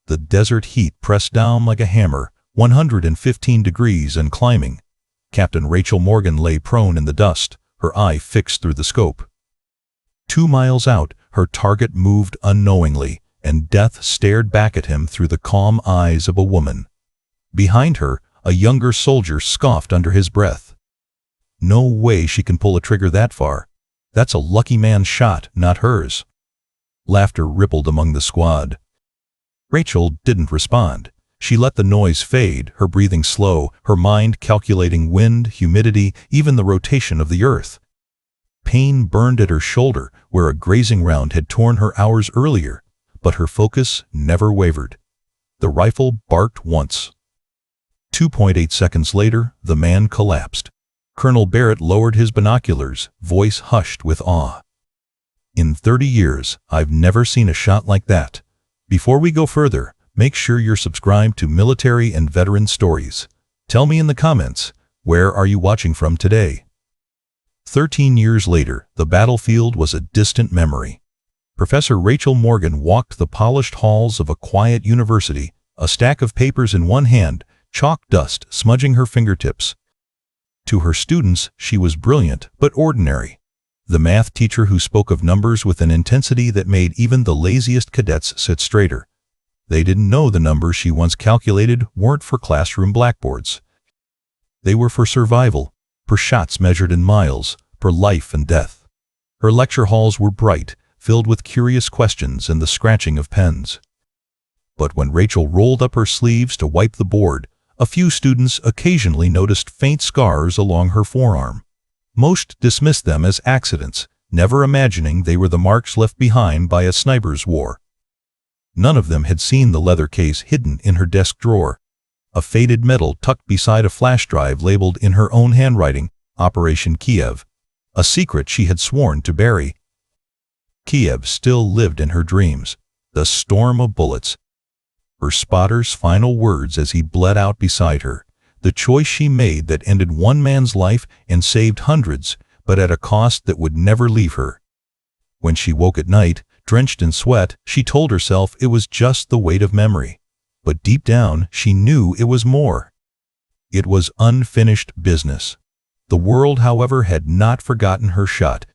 The desert heat pressed down like a hammer, 115 degrees and climbing. Captain Rachel Morgan lay prone in the dust, her eye fixed through the scope. 2 miles out, her target moved unknowingly, and death stared back at him through the calm eyes of a woman. Behind her, a younger soldier scoffed under his breath. "No way she can pull a trigger that far. That's a lucky man's shot, not hers." Laughter rippled among the squad. Rachel didn't respond. She let the noise fade, her breathing slow, her mind calculating wind, humidity, even the rotation of the earth. Pain burned at her shoulder, where a grazing round had torn her hours earlier, but her focus never wavered. The rifle barked once. 2.8 seconds later, the man collapsed. Colonel Barrett lowered his binoculars, voice hushed with awe. "In 30 years, I've never seen a shot like that. Before we go further, make sure you're subscribed to Military and Veteran Stories. Tell me in the comments, where are you watching from today?" 13 years later, the battlefield was a distant memory. Professor Rachel Morgan walked the polished halls of a quiet university, a stack of papers in one hand, chalk dust smudging her fingertips. To her students, she was brilliant but ordinary. The math teacher who spoke of numbers with an intensity that made even the laziest cadets sit straighter. They didn't know the numbers she once calculated weren't for classroom blackboards. They were for survival, per shots measured in miles, per life and death. Her lecture halls were bright, filled with curious questions and the scratching of pens. But when Rachel rolled up her sleeves to wipe the board, a few students occasionally noticed faint scars along her forearm. Most dismissed them as accidents, never imagining they were the marks left behind by a sniper's war. None of them had seen the leather case hidden in her desk drawer, a faded medal tucked beside a flash drive labeled in her own handwriting, Operation Kiev, a secret she had sworn to bury. Kiev still lived in her dreams, the storm of bullets. Her spotter's final words as he bled out beside her, the choice she made that ended one man's life and saved hundreds, but at a cost that would never leave her. When she woke at night, drenched in sweat, she told herself it was just the weight of memory. But deep down, she knew it was more. It was unfinished business. The world, however, had not forgotten her shot.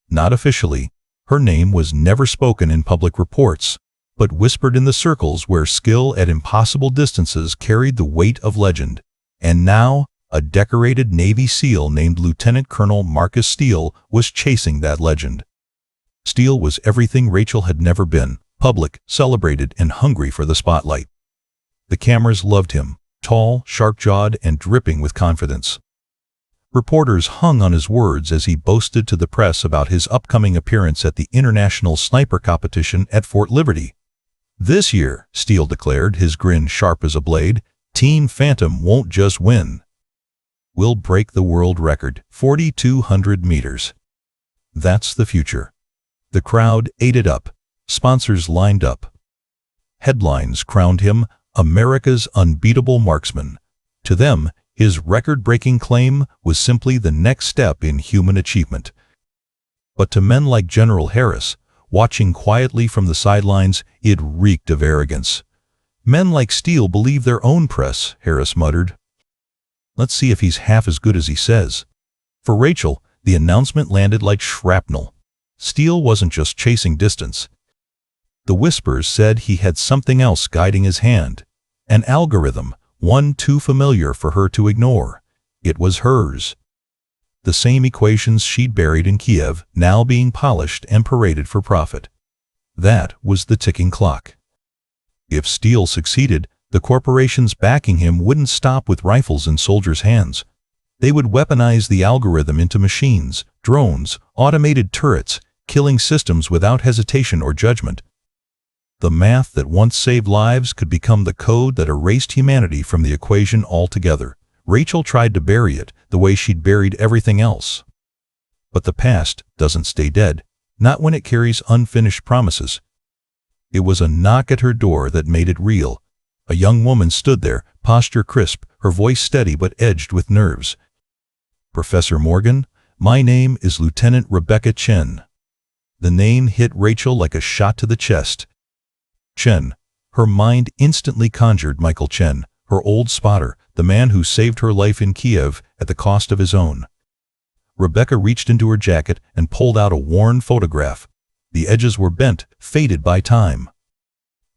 Not officially. Her name was never spoken in public reports, but whispered in the circles where skill at impossible distances carried the weight of legend. And now, a decorated Navy SEAL named Lieutenant Colonel Marcus Steele was chasing that legend. Steele was everything Rachel had never been, public, celebrated, and hungry for the spotlight. The cameras loved him, tall, sharp-jawed, and dripping with confidence. Reporters hung on his words as he boasted to the press about his upcoming appearance at the International Sniper Competition at Fort Liberty. "This year," Steele declared, his grin sharp as a blade, "Team Phantom won't just win. We'll break the world record, 4,200 meters. That's the future." The crowd ate it up. Sponsors lined up. Headlines crowned him America's unbeatable marksman. To them, his record-breaking claim was simply the next step in human achievement. But to men like General Harris, watching quietly from the sidelines, it reeked of arrogance. "Men like Steele believe their own press," Harris muttered. "Let's see if he's half as good as he says." For Rachel, the announcement landed like shrapnel. Steele wasn't just chasing distance. The whispers said he had something else guiding his hand. An algorithm, one too familiar for her to ignore. It was hers. The same equations she'd buried in Kiev, now being polished and paraded for profit. That was the ticking clock. If Steele succeeded, the corporations backing him wouldn't stop with rifles in soldiers' hands. They would weaponize the algorithm into machines, drones, automated turrets, killing systems without hesitation or judgment. The math that once saved lives could become the code that erased humanity from the equation altogether. Rachel tried to bury it the way she'd buried everything else. But the past doesn't stay dead, not when it carries unfinished promises. It was a knock at her door that made it real. A young woman stood there, posture crisp, her voice steady but edged with nerves. "Professor Morgan, my name is Lieutenant Rebecca Chen." The name hit Rachel like a shot to the chest. "Chen, Her mind instantly conjured Michael Chen, her old spotter, the man who saved her life in Kiev at the cost of his own. Rebecca reached into her jacket and pulled out a worn photograph. The edges were bent, faded by time.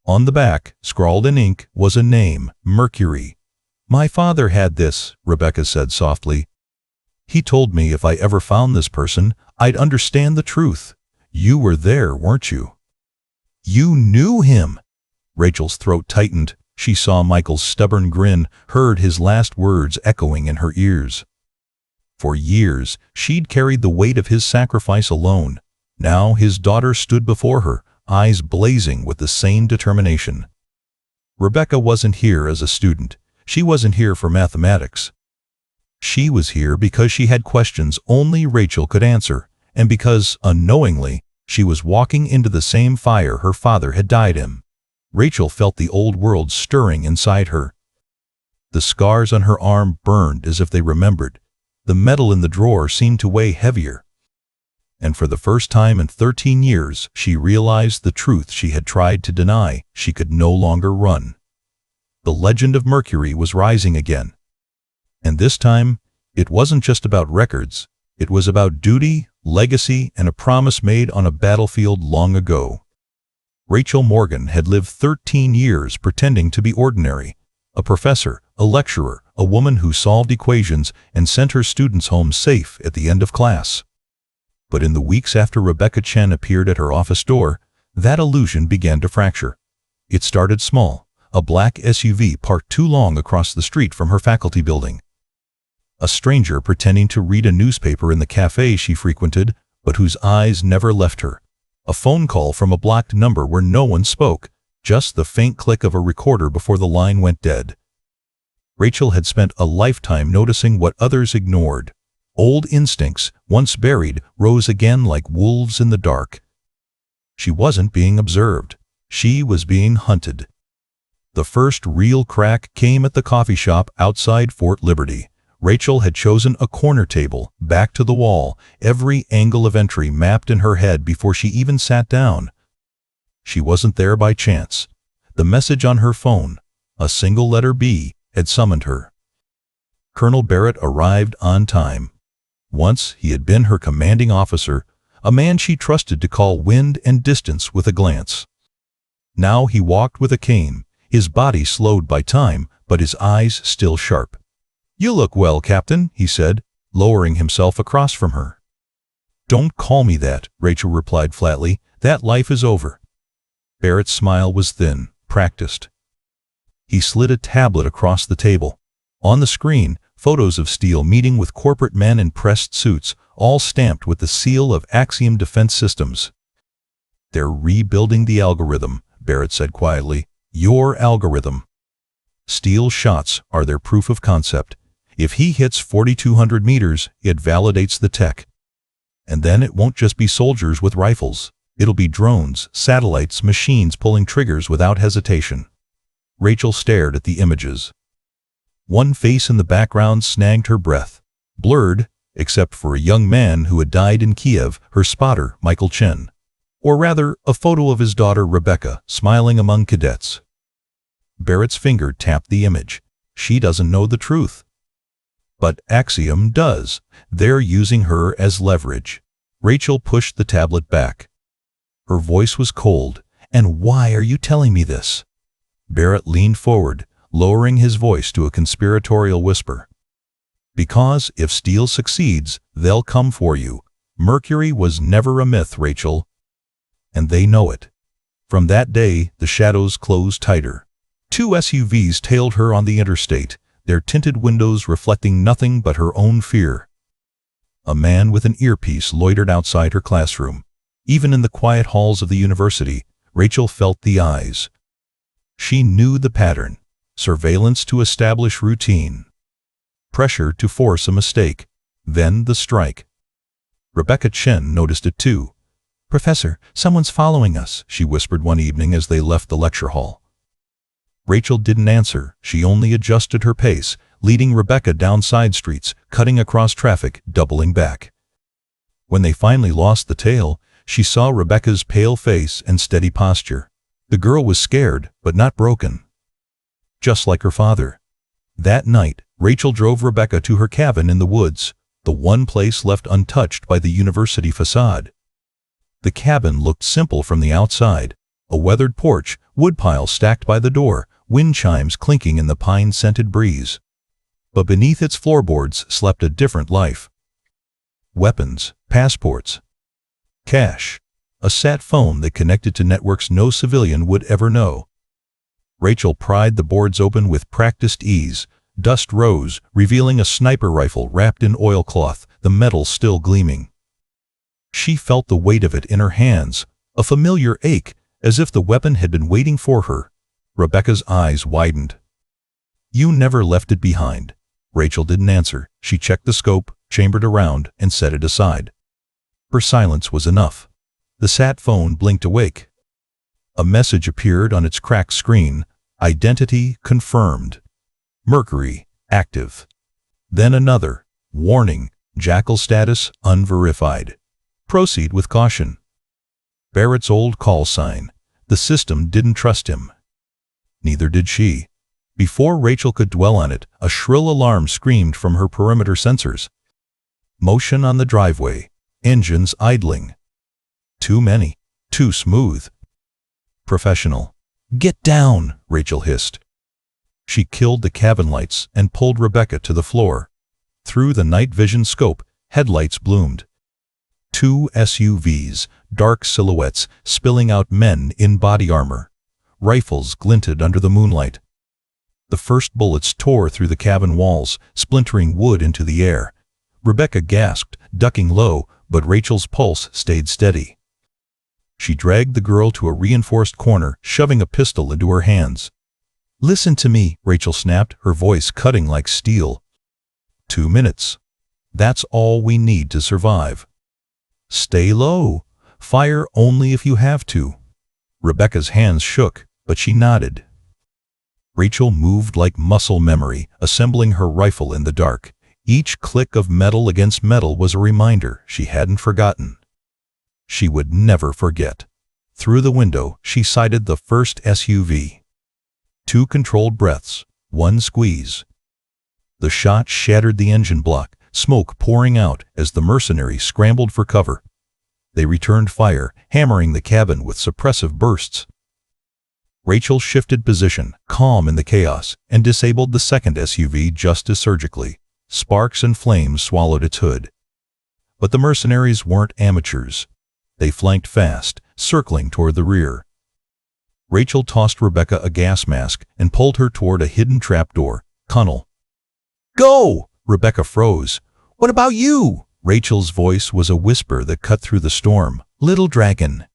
On the back, scrawled in ink, was a name, Mercury. "My father had this," Rebecca said softly. "He told me if I ever found this person, I'd understand the truth. You were there, weren't you?" "You knew him!" Rachel's throat tightened. She saw Michael's stubborn grin, heard his last words echoing in her ears. For years, she'd carried the weight of his sacrifice alone. Now his daughter stood before her, eyes blazing with the same determination. Rebecca wasn't here as a student. She wasn't here for mathematics. She was here because she had questions only Rachel could answer, and because, unknowingly, she was walking into the same fire her father had died in. Rachel felt the old world stirring inside her. The scars on her arm burned as if they remembered. The metal in the drawer seemed to weigh heavier. And for the first time in 13 years, she realized the truth she had tried to deny. She could no longer run. The legend of Mercury was rising again. And this time, it wasn't just about records. It was about duty, legacy, and a promise made on a battlefield long ago. Rachel Morgan had lived 13 years pretending to be ordinary. A professor, a lecturer, a woman who solved equations and sent her students home safe at the end of class. But in the weeks after Rebecca Chen appeared at her office door, that illusion began to fracture. It started small, a black SUV parked too long across the street from her faculty building. A stranger pretending to read a newspaper in the cafe she frequented, but whose eyes never left her. A phone call from a blocked number where no one spoke, just the faint click of a recorder before the line went dead. Rachel had spent a lifetime noticing what others ignored. Old instincts, once buried, rose again like wolves in the dark. She wasn't being observed. She was being hunted. The first real crack came at the coffee shop outside Fort Liberty. Rachel had chosen a corner table, back to the wall, every angle of entry mapped in her head before she even sat down. She wasn't there by chance. The message on her phone, a single letter B, had summoned her. Colonel Barrett arrived on time. Once he had been her commanding officer, a man she trusted to call wind and distance with a glance. Now he walked with a cane, his body slowed by time, but his eyes still sharp. "You look well, Captain," he said, lowering himself across from her. "Don't call me that," Rachel replied flatly. "That life is over." Barrett's smile was thin, practiced. He slid a tablet across the table. On the screen, photos of Steele meeting with corporate men in pressed suits, all stamped with the seal of Axiom Defense Systems. "They're rebuilding the algorithm," Barrett said quietly. "Your algorithm. Steele's shots are their proof of concept. If he hits 4,200 meters, it validates the tech. And then it won't just be soldiers with rifles. It'll be drones, satellites, machines pulling triggers without hesitation." Rachel stared at the images. One face in the background snagged her breath. Blurred, except for a young man who had died in Kiev, her spotter, Michael Chen. Or rather, a photo of his daughter, Rebecca, smiling among cadets. Barrett's finger tapped the image. She doesn't know the truth. But Axiom does. They're using her as leverage. Rachel pushed the tablet back. Her voice was cold. "And why are you telling me this?" Barrett leaned forward, lowering his voice to a conspiratorial whisper. "Because if Steele succeeds, they'll come for you. Mercury was never a myth, Rachel. And they know it." From that day, the shadows closed tighter. 2 SUVs tailed her on the interstate, their tinted windows reflecting nothing but her own fear. A man with an earpiece loitered outside her classroom. Even in the quiet halls of the university, Rachel felt the eyes. She knew the pattern. Surveillance to establish routine. Pressure to force a mistake. Then the strike. Rebecca Chen noticed it too. "Professor, someone's following us," she whispered one evening as they left the lecture hall. Rachel didn't answer. She only adjusted her pace, leading Rebecca down side streets, cutting across traffic, doubling back. When they finally lost the tail, she saw Rebecca's pale face and steady posture. The girl was scared, but not broken. Just like her father. That night, Rachel drove Rebecca to her cabin in the woods, the one place left untouched by the university facade. The cabin looked simple from the outside, a weathered porch, woodpile stacked by the door, wind chimes clinking in the pine-scented breeze. But beneath its floorboards slept a different life. Weapons, passports, cash, a sat phone that connected to networks no civilian would ever know. Rachel pried the boards open with practiced ease. Dust rose, revealing a sniper rifle wrapped in oilcloth, the metal still gleaming. She felt the weight of it in her hands, a familiar ache, as if the weapon had been waiting for her. Rebecca's eyes widened. "You never left it behind." Rachel didn't answer. She checked the scope, chambered around, and set it aside. Her silence was enough. The sat phone blinked awake. A message appeared on its cracked screen. Identity confirmed. Mercury, active. Then another. Warning, Jackal status unverified. Proceed with caution. Barrett's old call sign. The system didn't trust him. Neither did she. Before Rachel could dwell on it, a shrill alarm screamed from her perimeter sensors. Motion on the driveway. Engines idling. Too many. Too smooth. Professional. "Get down," Rachel hissed. She killed the cabin lights and pulled Rebecca to the floor. Through the night vision scope, headlights bloomed. 2 SUVs, dark silhouettes, spilling out men in body armor. Rifles glinted under the moonlight. The first bullets tore through the cabin walls, splintering wood into the air. Rebecca gasped, ducking low, but Rachel's pulse stayed steady. She dragged the girl to a reinforced corner, shoving a pistol into her hands. "Listen to me," Rachel snapped, her voice cutting like steel. 2 minutes. That's all we need to survive. Stay low. Fire only if you have to. Rebecca's hands shook, but she nodded. Rachel moved like muscle memory, assembling her rifle in the dark. Each click of metal against metal was a reminder she hadn't forgotten. She would never forget. Through the window, she sighted the first SUV. 2 controlled breaths, 1 squeeze. The shot shattered the engine block, smoke pouring out as the mercenaries scrambled for cover. They returned fire, hammering the cabin with suppressive bursts. Rachel shifted position, calm in the chaos, and disabled the second SUV just as surgically. Sparks and flames swallowed its hood. But the mercenaries weren't amateurs. They flanked fast, circling toward the rear. Rachel tossed Rebecca a gas mask and pulled her toward a hidden trapdoor. "Tunnel." "Go!" Rebecca froze. "What about you?" Rachel's voice was a whisper that cut through the storm. "Little dragon."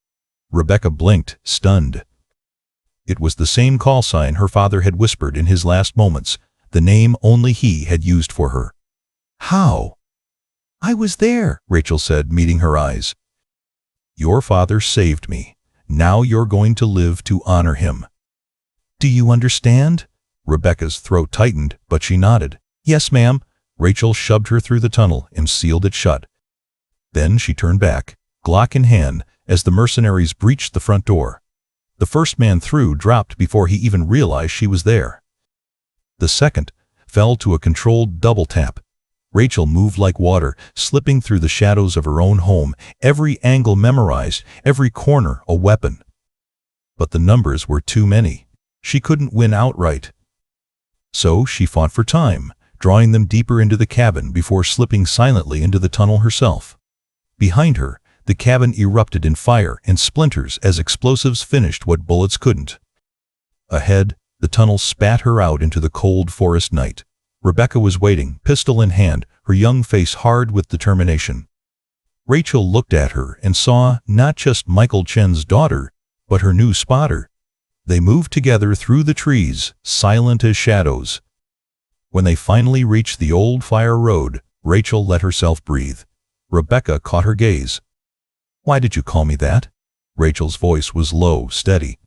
Rebecca blinked, stunned. It was the same call sign her father had whispered in his last moments, the name only he had used for her. "How?" "I was there," Rachel said, meeting her eyes. "Your father saved me. Now you're going to live to honor him." "Do you understand?" Rebecca's throat tightened, but she nodded. "Yes, ma'am." Rachel shoved her through the tunnel and sealed it shut. Then she turned back, Glock in hand, as the mercenaries breached the front door. The first man through dropped before he even realized she was there. The second fell to a controlled double tap. Rachel moved like water, slipping through the shadows of her own home, every angle memorized, every corner a weapon. But the numbers were too many. She couldn't win outright. So she fought for time, drawing them deeper into the cabin before slipping silently into the tunnel herself. Behind her, the cabin erupted in fire and splinters as explosives finished what bullets couldn't. Ahead, the tunnel spat her out into the cold forest night. Rebecca was waiting, pistol in hand, her young face hard with determination. Rachel looked at her and saw not just Michael Chen's daughter, but her new spotter. They moved together through the trees, silent as shadows. When they finally reached the old fire road, Rachel let herself breathe. Rebecca caught her gaze. "Why did you call me that?" Rachel's voice was low, steady.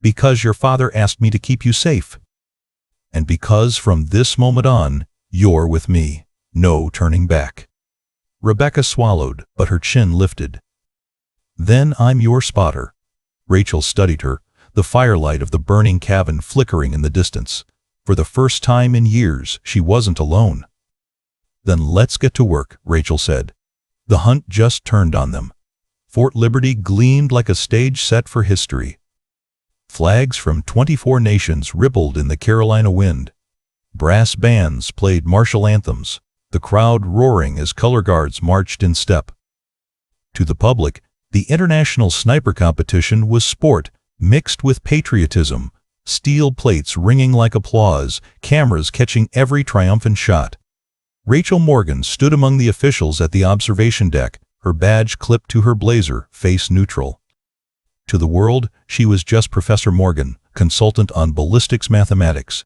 "Because your father asked me to keep you safe. And because from this moment on, you're with me. No turning back." Rebecca swallowed, but her chin lifted. "Then I'm your spotter." Rachel studied her, the firelight of the burning cabin flickering in the distance. For the first time in years, she wasn't alone. "Then let's get to work," Rachel said. The hunt just turned on them. Fort Liberty gleamed like a stage set for history. Flags from 24 nations rippled in the Carolina wind. Brass bands played martial anthems, the crowd roaring as color guards marched in step. To the public, the international sniper competition was sport mixed with patriotism, steel plates ringing like applause, cameras catching every triumphant shot. Rachel Morgan stood among the officials at the observation deck, her badge clipped to her blazer, face neutral. To the world, she was just Professor Morgan, consultant on ballistics mathematics.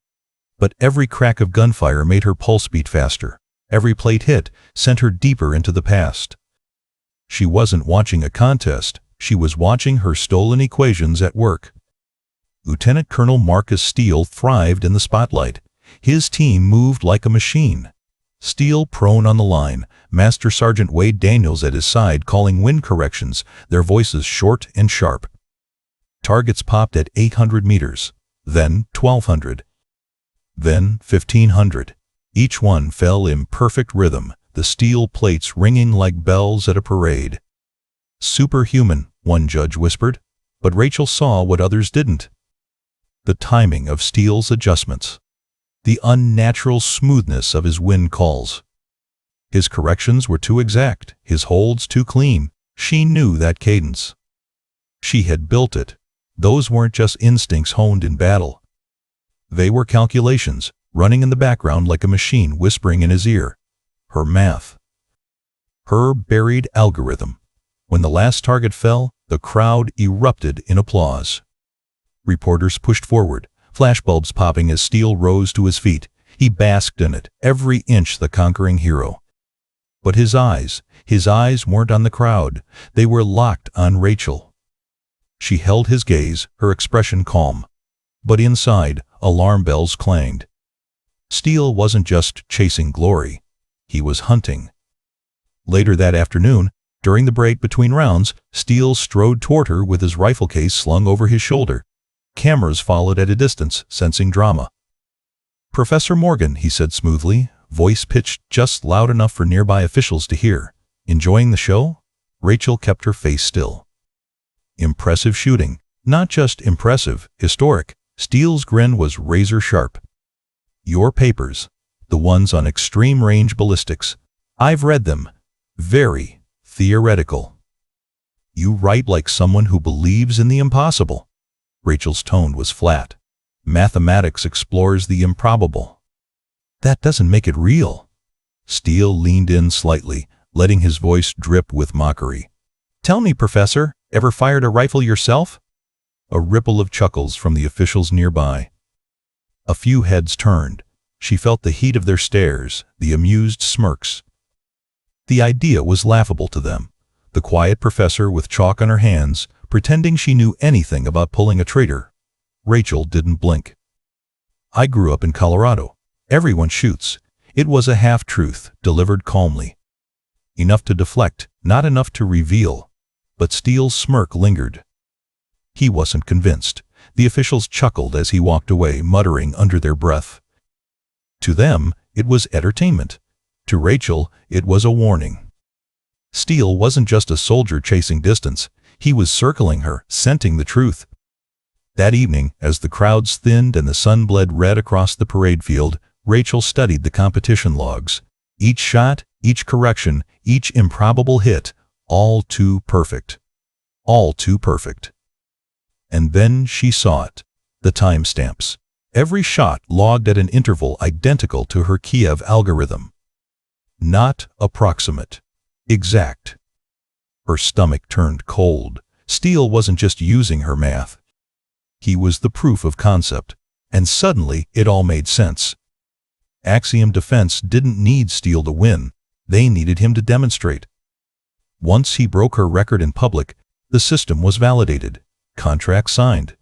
But every crack of gunfire made her pulse beat faster. Every plate hit sent her deeper into the past. She wasn't watching a contest, she was watching her stolen equations at work. Lieutenant Colonel Marcus Steele thrived in the spotlight. His team moved like a machine. Steele prone on the line, Master Sergeant Wade Daniels at his side calling wind corrections, their voices short and sharp. Targets popped at 800 meters, then 1,200, then 1,500. Each one fell in perfect rhythm, the steel plates ringing like bells at a parade. "Superhuman," one judge whispered, but Rachel saw what others didn't. The timing of Steele's adjustments. The unnatural smoothness of his wind calls. His corrections were too exact, his holds too clean. She knew that cadence. She had built it. Those weren't just instincts honed in battle. They were calculations, running in the background like a machine whispering in his ear. Her math. Her buried algorithm. When the last target fell, the crowd erupted in applause. Reporters pushed forward, flashbulbs popping as Steele rose to his feet. He basked in it, every inch the conquering hero. But his eyes weren't on the crowd. They were locked on Rachel. She held his gaze, her expression calm. But inside, alarm bells clanged. Steele wasn't just chasing glory. He was hunting. Later that afternoon, during the break between rounds, Steele strode toward her with his rifle case slung over his shoulder. Cameras followed at a distance, sensing drama. "Professor Morgan," he said smoothly, voice pitched just loud enough for nearby officials to hear. "Enjoying the show?" Rachel kept her face still. "Impressive shooting. Not just impressive, historic." Steele's grin was razor sharp. "Your papers, the ones on extreme range ballistics, I've read them. Very theoretical. You write like someone who believes in the impossible." Rachel's tone was flat. "Mathematics explores the improbable." "That doesn't make it real." Steele leaned in slightly, letting his voice drip with mockery. "Tell me, Professor, ever fired a rifle yourself?" A ripple of chuckles from the officials nearby. A few heads turned. She felt the heat of their stares, the amused smirks. The idea was laughable to them. The quiet professor with chalk on her hands, pretending she knew anything about pulling a trigger. Rachel didn't blink. "I grew up in Colorado. Everyone shoots." It was a half-truth, delivered calmly. Enough to deflect, not enough to reveal. But Steele's smirk lingered. He wasn't convinced. The officials chuckled as he walked away, muttering under their breath. To them, it was entertainment. To Rachel, it was a warning. Steele wasn't just a soldier chasing distance. He was circling her, scenting the truth. That evening, as the crowds thinned and the sun bled red across the parade field, Rachel studied the competition logs. Each shot, each correction, each improbable hit, all too perfect. All too perfect. And then she saw it. The timestamps. Every shot logged at an interval identical to her Kiev algorithm. Not approximate. Exact. Her stomach turned cold. Steele wasn't just using her math. He was the proof of concept. And suddenly, it all made sense. Axiom Defense didn't need Steele to win. They needed him to demonstrate. Once he broke her record in public, the system was validated. Contract signed.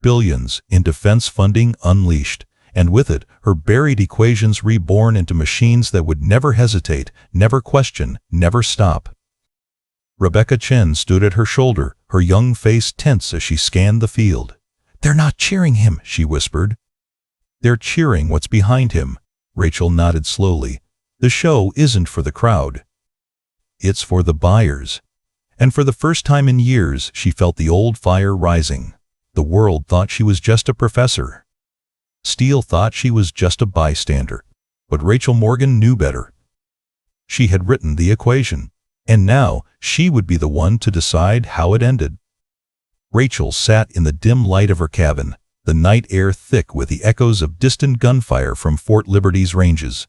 Billions in defense funding unleashed, and with it, her buried equations reborn into machines that would never hesitate, never question, never stop. Rebecca Chen stood at her shoulder, her young face tense as she scanned the field. "They're not cheering him," she whispered. "They're cheering what's behind him." Rachel nodded slowly. "The show isn't for the crowd. It's for the buyers." And for the first time in years, she felt the old fire rising. The world thought she was just a professor. Steele thought she was just a bystander. But Rachel Morgan knew better. She had written the equation, and now she would be the one to decide how it ended. Rachel sat in the dim light of her cabin, the night air thick with the echoes of distant gunfire from Fort Liberty's ranges.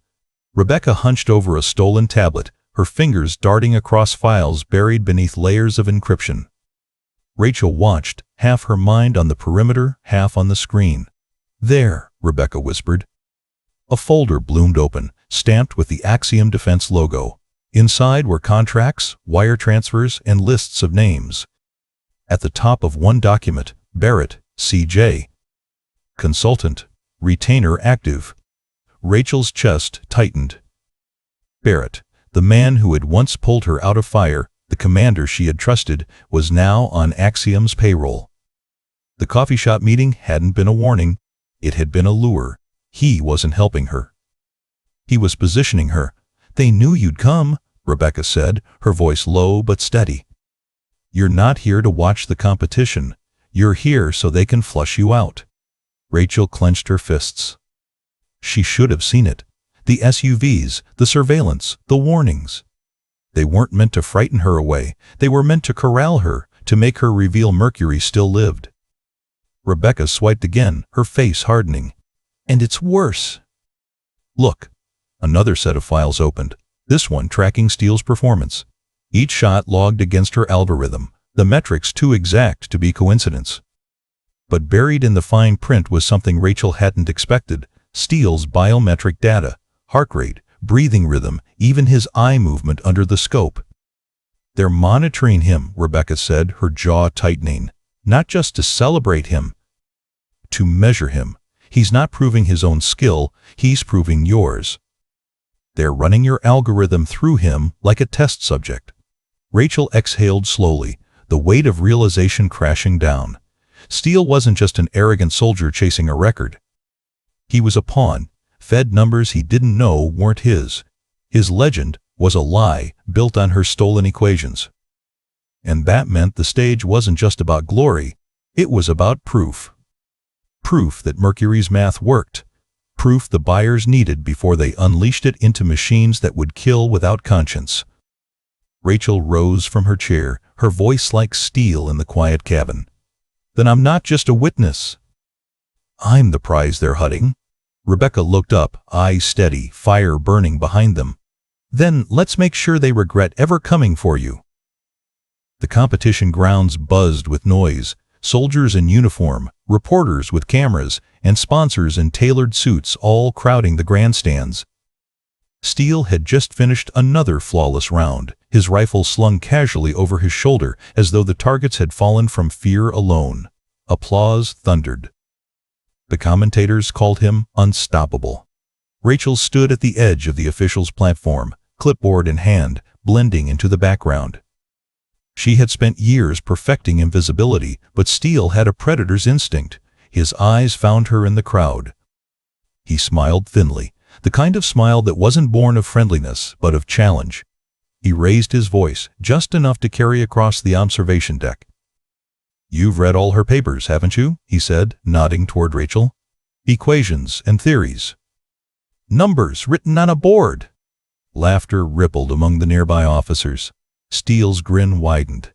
Rebecca hunched over a stolen tablet, her fingers darting across files buried beneath layers of encryption. Rachel watched, half her mind on the perimeter, half on the screen. "There," Rebecca whispered. A folder bloomed open, stamped with the Axiom Defense logo. Inside were contracts, wire transfers, and lists of names. At the top of one document, Barrett, C.J. Consultant, retainer active. Rachel's chest tightened. Barrett, the man who had once pulled her out of fire, the commander she had trusted, was now on Axiom's payroll. The coffee shop meeting hadn't been a warning, it had been a lure. He wasn't helping her. He was positioning her. "They knew you'd come," Rebecca said, her voice low but steady. "You're not here to watch the competition. You're here so they can flush you out." Rachel clenched her fists. She should have seen it. The SUVs, the surveillance, the warnings. They weren't meant to frighten her away. They were meant to corral her, to make her reveal Mercury still lived. Rebecca swiped again, her face hardening. "And it's worse." "Look." Another set of files opened, this one tracking Steele's performance. Each shot logged against her algorithm, the metrics too exact to be coincidence. But buried in the fine print was something Rachel hadn't expected: Steele's biometric data, heart rate, breathing rhythm, even his eye movement under the scope. "They're monitoring him," Rebecca said, her jaw tightening. "Not just to celebrate him, to measure him. He's not proving his own skill, he's proving yours. They're running your algorithm through him like a test subject." Rachel exhaled slowly, the weight of realization crashing down. Steele wasn't just an arrogant soldier chasing a record. He was a pawn, fed numbers he didn't know weren't his. His legend was a lie built on her stolen equations. And that meant the stage wasn't just about glory, it was about proof. Proof that Mercury's math worked. Proof the buyers needed before they unleashed it into machines that would kill without conscience. Rachel rose from her chair, her voice like steel in the quiet cabin. "Then I'm not just a witness. I'm the prize they're hunting." Rebecca looked up, eyes steady, fire burning behind them. "Then let's make sure they regret ever coming for you." The competition grounds buzzed with noise. Soldiers in uniform, reporters with cameras, and sponsors in tailored suits all crowding the grandstands. Steele had just finished another flawless round, his rifle slung casually over his shoulder as though the targets had fallen from fear alone. Applause thundered. The commentators called him unstoppable. Rachel stood at the edge of the officials' platform, clipboard in hand, blending into the background. She had spent years perfecting invisibility, but Steele had a predator's instinct. His eyes found her in the crowd. He smiled thinly, the kind of smile that wasn't born of friendliness, but of challenge. He raised his voice, just enough to carry across the observation deck. "You've read all her papers, haven't you?" he said, nodding toward Rachel. "Equations and theories. Numbers written on a board." Laughter rippled among the nearby officers. Steele's grin widened.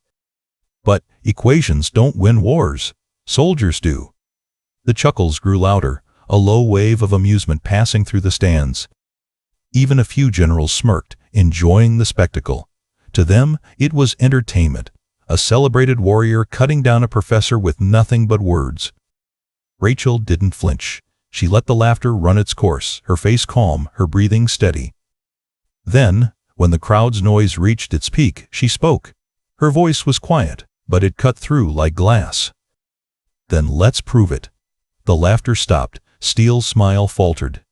"But equations don't win wars. Soldiers do." The chuckles grew louder, a low wave of amusement passing through the stands. Even a few generals smirked, enjoying the spectacle. To them, it was entertainment, a celebrated warrior cutting down a professor with nothing but words. Rachel didn't flinch. She let the laughter run its course, her face calm, her breathing steady. Then, when the crowd's noise reached its peak, she spoke. Her voice was quiet, but it cut through like glass. "Then let's prove it." The laughter stopped. Steele's smile faltered.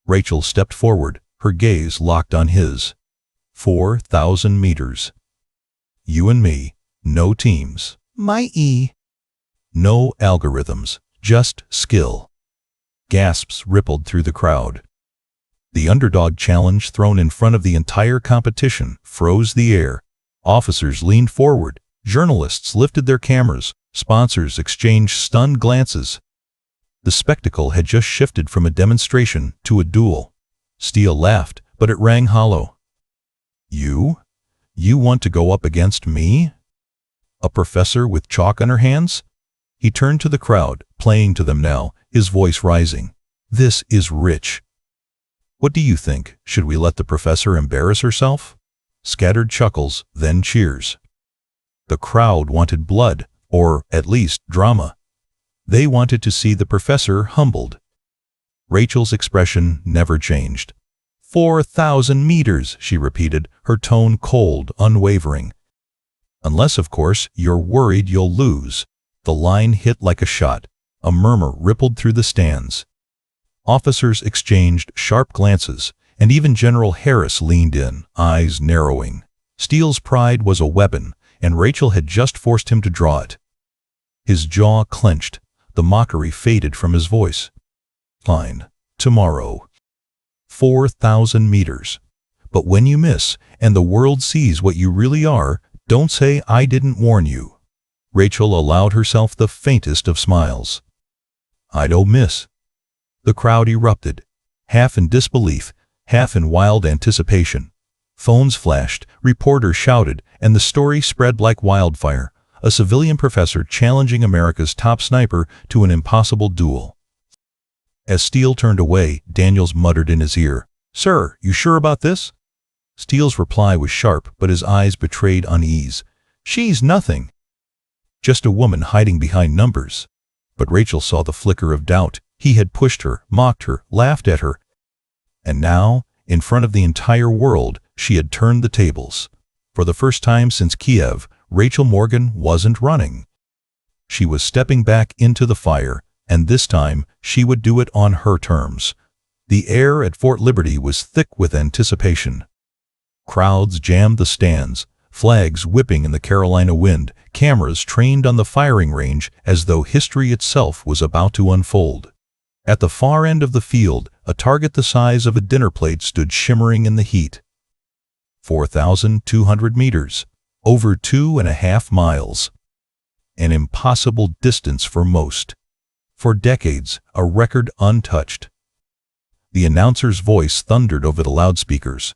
Rachel stepped forward, her gaze locked on his. 4,000 meters. You and me. No teams. No algorithms. Just skill. Gasps rippled through the crowd. The underdog challenge thrown in front of the entire competition froze the air. Officers leaned forward. Journalists lifted their cameras. Sponsors exchanged stunned glances. The spectacle had just shifted from a demonstration to a duel. Steele laughed, but it rang hollow. You? You want to go up against me? A professor with chalk on her hands? He turned to the crowd, playing to them now, his voice rising. This is rich. What do you think? Should we let the professor embarrass herself? Scattered chuckles, then cheers. The crowd wanted blood, or at least drama. They wanted to see the professor humbled. Rachel's expression never changed. 4,000 meters, she repeated, her tone cold, unwavering. Unless, of course, you're worried you'll lose. The line hit like a shot. A murmur rippled through the stands. Officers exchanged sharp glances, and even General Harris leaned in, eyes narrowing. Steele's pride was a weapon, and Rachel had just forced him to draw it. His jaw clenched. The mockery faded from his voice. Fine. Tomorrow. 4,000 meters. But when you miss, and the world sees what you really are, don't say I didn't warn you. Rachel allowed herself the faintest of smiles. I don't miss. The crowd erupted, half in disbelief, half in wild anticipation. Phones flashed, reporters shouted, and the story spread like wildfire. A civilian professor challenging America's top sniper to an impossible duel. As Steele turned away, Daniels muttered in his ear, "Sir, you sure about this?" Steele's reply was sharp, but his eyes betrayed unease. "She's nothing. Just a woman hiding behind numbers." But Rachel saw the flicker of doubt. He had pushed her, mocked her, laughed at her. And now, in front of the entire world, she had turned the tables. For the first time since Kiev, Rachel Morgan wasn't running. She was stepping back into the fire, and this time she would do it on her terms. The air at Fort Liberty was thick with anticipation. Crowds jammed the stands, flags whipping in the Carolina wind, cameras trained on the firing range as though history itself was about to unfold. At the far end of the field, a target the size of a dinner plate stood shimmering in the heat. 4,200 meters. Over 2.5 miles. An impossible distance for most. For decades, a record untouched. The announcer's voice thundered over the loudspeakers.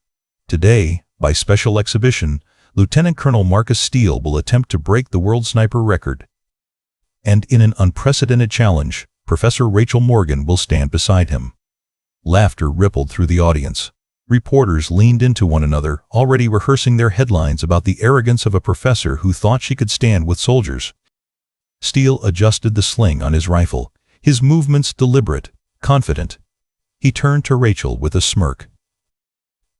Today, by special exhibition, Lieutenant Colonel Marcus Steele will attempt to break the world sniper record. And in an unprecedented challenge, Professor Rachel Morgan will stand beside him. Laughter rippled through the audience. Reporters leaned into one another, already rehearsing their headlines about the arrogance of a professor who thought she could stand with soldiers. Steele adjusted the sling on his rifle, his movements deliberate, confident. He turned to Rachel with a smirk.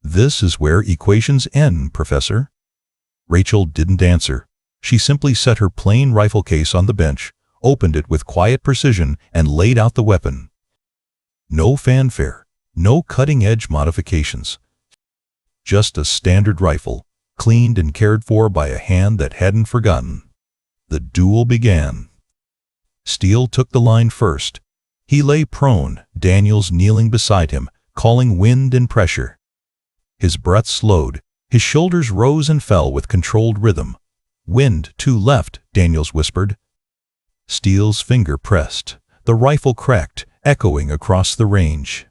"This is where equations end, Professor." Rachel didn't answer. She simply set her plain rifle case on the bench, opened it with quiet precision, and laid out the weapon. No fanfare. No cutting-edge modifications. Just a standard rifle, cleaned and cared for by a hand that hadn't forgotten. The duel began. Steele took the line first. He lay prone, Daniels kneeling beside him, calling wind and pressure. His breath slowed. His shoulders rose and fell with controlled rhythm. "Wind to left," Daniels whispered. Steele's finger pressed. The rifle cracked, echoing across the range.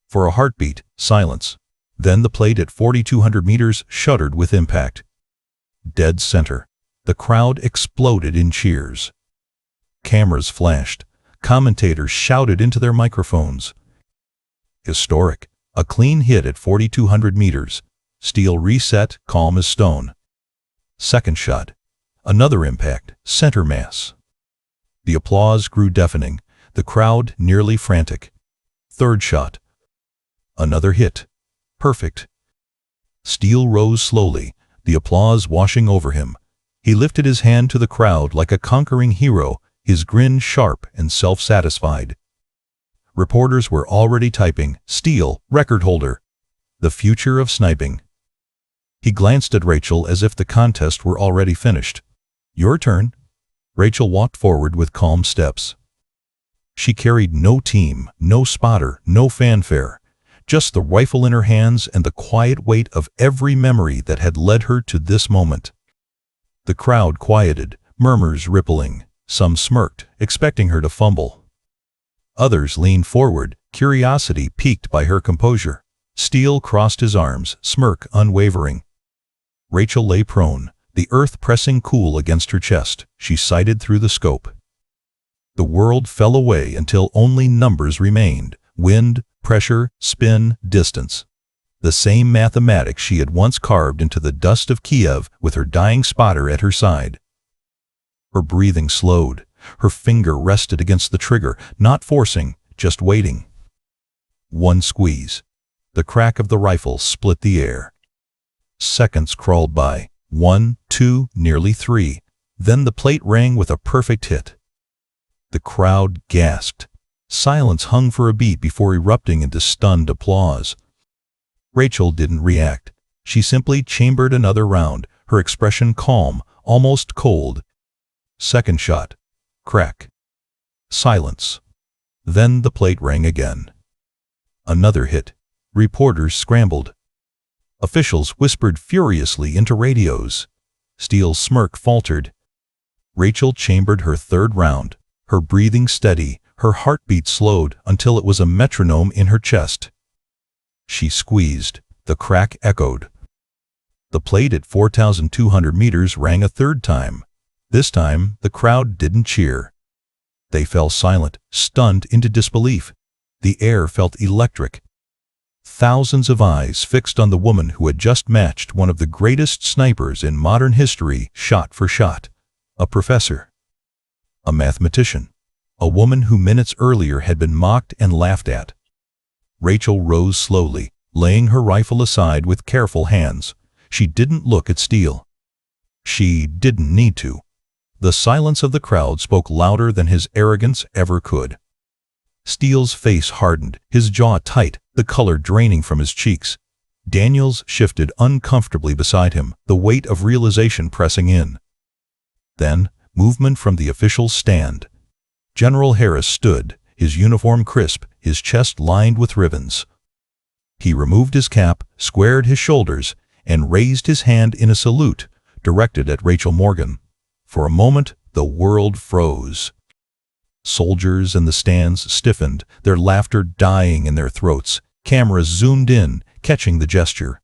For a heartbeat, silence. Then the plate at 4,200 meters shuddered with impact. Dead center. The crowd exploded in cheers. Cameras flashed. Commentators shouted into their microphones. Historic. A clean hit at 4,200 meters. Steele reset, calm as stone. Second shot. Another impact, center mass. The applause grew deafening. The crowd nearly frantic. Third shot. Another hit. Perfect. Steele rose slowly, the applause washing over him. He lifted his hand to the crowd like a conquering hero, his grin sharp and self-satisfied. Reporters were already typing, "Steele, record holder. The future of sniping." He glanced at Rachel as if the contest were already finished. "Your turn." Rachel walked forward with calm steps. She carried no team, no spotter, no fanfare, just the rifle in her hands and the quiet weight of every memory that had led her to this moment. The crowd quieted, murmurs rippling. Some smirked, expecting her to fumble. Others leaned forward, curiosity piqued by her composure. Steele crossed his arms, smirk unwavering. Rachel lay prone, the earth pressing cool against her chest. She sighted through the scope. The world fell away until only numbers remained: wind, pressure, spin, distance. The same mathematics she had once carved into the dust of Kiev with her dying spotter at her side. Her breathing slowed. Her finger rested against the trigger, not forcing, just waiting. One squeeze. The crack of the rifle split the air. Seconds crawled by. 1, 2, nearly 3. Then the plate rang with a perfect hit. The crowd gasped. Silence hung for a beat before erupting into stunned applause. Rachel didn't react. She simply chambered another round, her expression calm, almost cold. Second shot. Crack. Silence. Then the plate rang again. Another hit. Reporters scrambled. Officials whispered furiously into radios. Steele's smirk faltered. Rachel chambered her third round, her breathing steady, her heartbeat slowed until it was a metronome in her chest. She squeezed. The crack echoed. The plate at 4,200 meters rang a third time. This time, the crowd didn't cheer. They fell silent, stunned into disbelief. The air felt electric. Thousands of eyes fixed on the woman who had just matched one of the greatest snipers in modern history, shot for shot. A professor. A mathematician. A woman who minutes earlier had been mocked and laughed at. Rachel rose slowly, laying her rifle aside with careful hands. She didn't look at Steele. She didn't need to. The silence of the crowd spoke louder than his arrogance ever could. Steele's face hardened, his jaw tight, the color draining from his cheeks. Daniels shifted uncomfortably beside him, the weight of realization pressing in. Then, movement from the official's stand. General Harris stood, his uniform crisp, his chest lined with ribbons. He removed his cap, squared his shoulders, and raised his hand in a salute, directed at Rachel Morgan. For a moment, the world froze. Soldiers in the stands stiffened, their laughter dying in their throats. Cameras zoomed in, catching the gesture.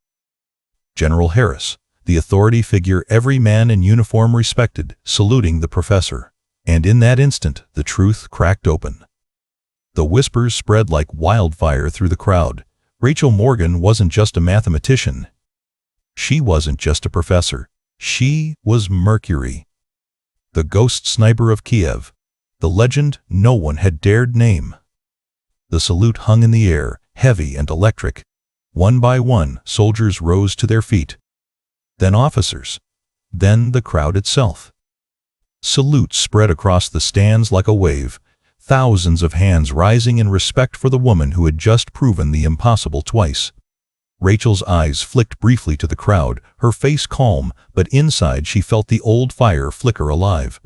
General Harris, the authority figure every man in uniform respected, saluting the professor. And in that instant, the truth cracked open. The whispers spread like wildfire through the crowd. Rachel Morgan wasn't just a mathematician. She wasn't just a professor. She was Mercury. The ghost sniper of Kiev. The legend no one had dared name. The salute hung in the air, heavy and electric. One by one, soldiers rose to their feet. Then officers. Then the crowd itself. Salutes spread across the stands like a wave, thousands of hands rising in respect for the woman who had just proven the impossible twice. Rachel's eyes flicked briefly to the crowd, her face calm, but inside she felt the old fire flicker alive.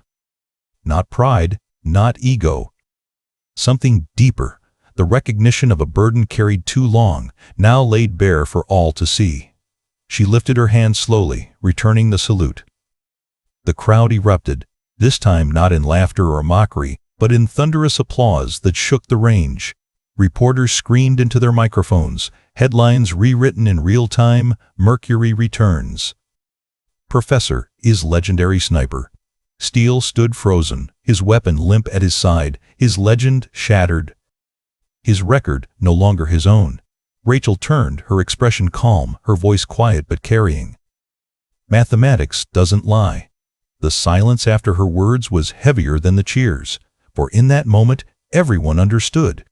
Not pride, not ego. Something deeper, the recognition of a burden carried too long, now laid bare for all to see. She lifted her hand slowly, returning the salute. The crowd erupted, this time not in laughter or mockery, but in thunderous applause that shook the range. Reporters screamed into their microphones, headlines rewritten in real time: Mercury returns. Professor is legendary sniper. Steele stood frozen, his weapon limp at his side, his legend shattered. His record no longer his own. Rachel turned, her expression calm, her voice quiet but carrying. Mathematics doesn't lie. The silence after her words was heavier than the cheers, for in that moment everyone understood.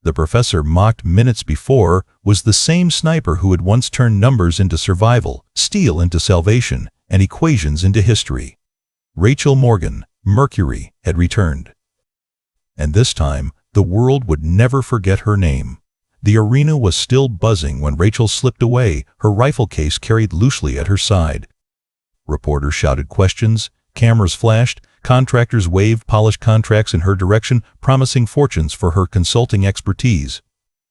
The professor mocked minutes before was the same sniper who had once turned numbers into survival, steel into salvation, and equations into history. Rachel Morgan, Mercury, had returned. And this time, the world would never forget her name. The arena was still buzzing when Rachel slipped away, her rifle case carried loosely at her side. Reporters shouted questions, cameras flashed, contractors waved polished contracts in her direction, promising fortunes for her consulting expertise.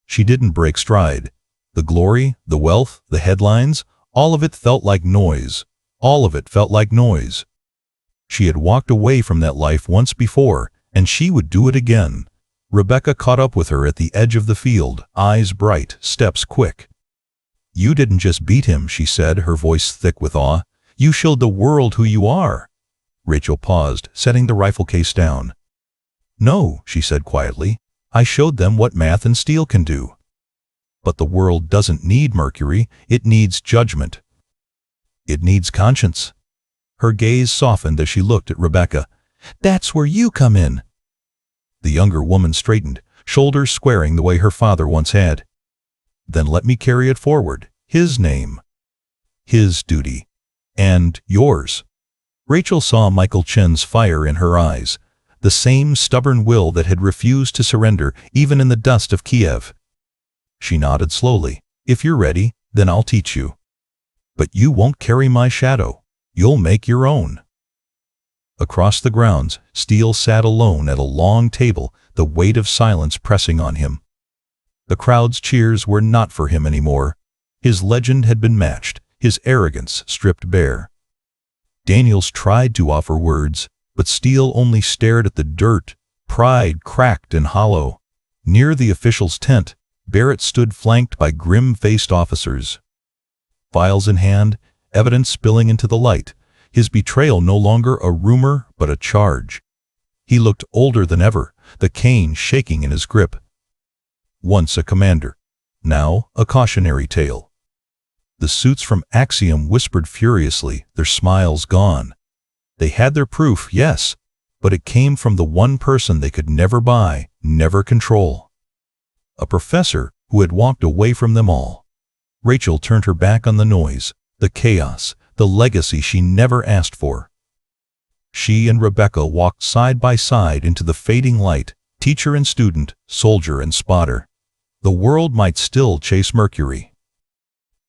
She didn't break stride. The glory, the wealth, the headlines, all of it felt like noise. All of it felt like noise. She had walked away from that life once before, and she would do it again. Rebecca caught up with her at the edge of the field, eyes bright, steps quick. "You didn't just beat him," she said, her voice thick with awe. "You showed the world who you are." Rachel paused, setting the rifle case down. "No," she said quietly, "I showed them what math and steel can do. But the world doesn't need mercury, it needs judgment. It needs conscience." Her gaze softened as she looked at Rebecca. "That's where you come in." The younger woman straightened, shoulders squaring the way her father once had. "Then let me carry it forward. His name. His duty. And yours." Rachel saw Michael Chen's fire in her eyes, the same stubborn will that had refused to surrender even in the dust of Kiev. She nodded slowly. "If you're ready, then I'll teach you. But you won't carry my shadow. You'll make your own." Across the grounds, Steele sat alone at a long table, the weight of silence pressing on him. The crowd's cheers were not for him anymore. His legend had been matched, his arrogance stripped bare. Daniels tried to offer words, but Steele only stared at the dirt, pride cracked and hollow. Near the official's tent, Barrett stood flanked by grim-faced officers. Files in hand, evidence spilling into the light, his betrayal no longer a rumor but a charge. He looked older than ever, the cane shaking in his grip. Once a commander, now a cautionary tale. The suits from Axiom whispered furiously, their smiles gone. They had their proof, yes, but it came from the one person they could never buy, never control. A professor who had walked away from them all. Rachel turned her back on the noise, the chaos, the legacy she never asked for. She and Rebecca walked side by side into the fading light, teacher and student, soldier and spotter. The world might still chase Mercury.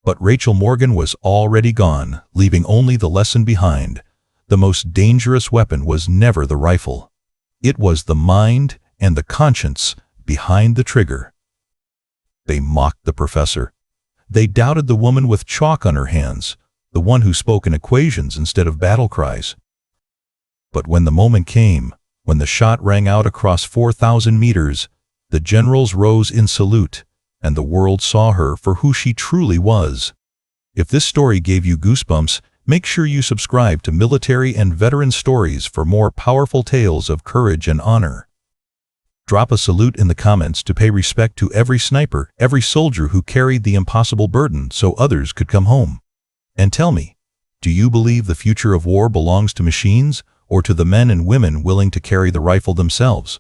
But Rachel Morgan was already gone, leaving only the lesson behind. The most dangerous weapon was never the rifle. It was the mind and the conscience behind the trigger. They mocked the professor. They doubted the woman with chalk on her hands, the one who spoke in equations instead of battle cries. But when the moment came, when the shot rang out across 4,000 meters, the generals rose in salute, and the world saw her for who she truly was. If this story gave you goosebumps, make sure you subscribe to Military and Veteran Stories for more powerful tales of courage and honor. Drop a salute in the comments to pay respect to every sniper, every soldier who carried the impossible burden so others could come home. And tell me, do you believe the future of war belongs to machines or to the men and women willing to carry the rifle themselves?